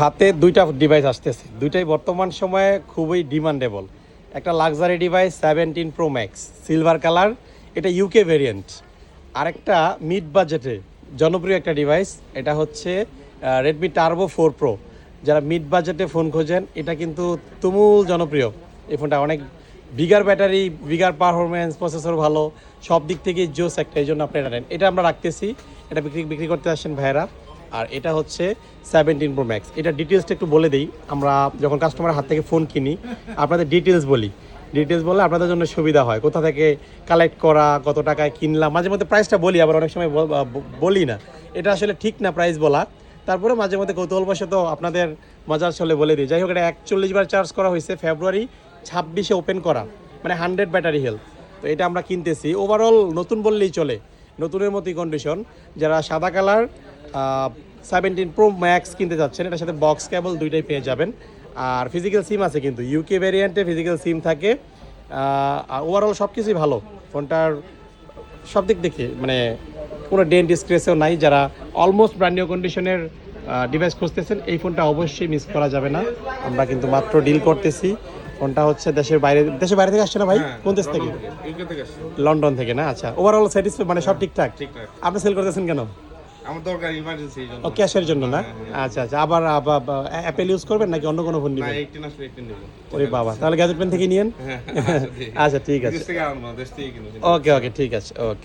হাতে দুইটা ডিভাইস আসতেছে, দুইটাই বর্তমান সময়ে খুবই ডিমান্ডেবল। একটা luxury device 17 pro max silver colour, এটা ইউকে ভেরিয়েন্ট। আরেকটা মিড বাজেটে জনপ্রিয় একটা ডিভাইস, এটা হচ্ছে রেডমি টার্বো 4 প্রো। যারা মিড বাজেটে ফোন খোঁজেন, এটা কিন্তু তুমুল জনপ্রিয়। এই ফোনটা অনেক bigger battery, bigger performance, processor ভালো, সব দিক থেকে জোস একটা, এই জন্য আপনি এটা নেন। এটা আমরা রাখতেছি, এটা বিক্রি করতে আসেন ভাইয়েরা। আর এটা হচ্ছে 17 প্রো ম্যাক্স। এটা ডিটেলসটা একটু বলে দিই, আমরা যখন কাস্টমারের হাত থেকে ফোন কিনি আপনাদের ডিটেলস বললে আপনাদের জন্য সুবিধা হয়, কোথা থেকে কালেক্ট করা, কত টাকায় কিনলাম। মাঝে মধ্যে প্রাইসটা বলি, আবার অনেক সময় বলি না, এটা আসলে ঠিক না প্রাইস বলা। তারপরে মাঝে মধ্যে কৌতূহলবশত আপনাদের মজার ছলে বলে দিই। যাই হোক, এটা 41 বার চার্জ করা হয়েছে, ফেব্রুয়ারি 26-এ ওপেন করা, মানে 100 ব্যাটারি হেলথ। তো এটা আমরা কিনতেছি, ওভারঅল নতুন বললেই চলে, নতুনের মতোই কন্ডিশন। যারা সাদা কালার 17 প্রো ম্যাক্স কিনতে যাচ্ছেন, এটার সাথে বক্স কেবল দুইটাই পেয়ে যাবেন। আর ফিজিক্যাল সিম আছে, কিন্তু ইউকে ভ্যারিয়েন্টে ফিজিক্যাল সিম থাকে। আর ওভারঅল সব কিছুই ভালো ফোনটার, সব দিক দেখে মানে কোনো ডেন্ট স্ক্রেচও নাই। যারা অলমোস্ট ব্র্যান্ড নিউ কন্ডিশনের ডিভাইস খুঁজতেছেন, এই ফোনটা অবশ্যই মিস করা যাবে না। আমরা কিন্তু মাত্র ডিল করতেছি। ফোনটা হচ্ছে দেশের বাইরে থেকে আসছে না ভাই? কোন দেশ থেকে? লন্ডন থেকে না? আচ্ছা, ওভারঅল স্যাটিসফাই, মানে সব ঠিকঠাক। আপনি সেল করতেছেন কেন? আমার দরকার ইমার্জেন্সি এই জন্য। ও, ক্যাশের জন্য না? আচ্ছা আচ্ছা, আবার অ্যাপেল ইউজ করবেন নাকি অন্য কোনো ফোন না, নেবেন? 18 আসলে 18 নেব। ওরে বাবা, তাহলে গ্যাজেট পেন থেকে নিয়েন। আচ্ছা ঠিক আছে, দেশ থেকে আনবো, দেশ থেকে কিনবো। ওকে ওকে, ঠিক আছে, ওকে।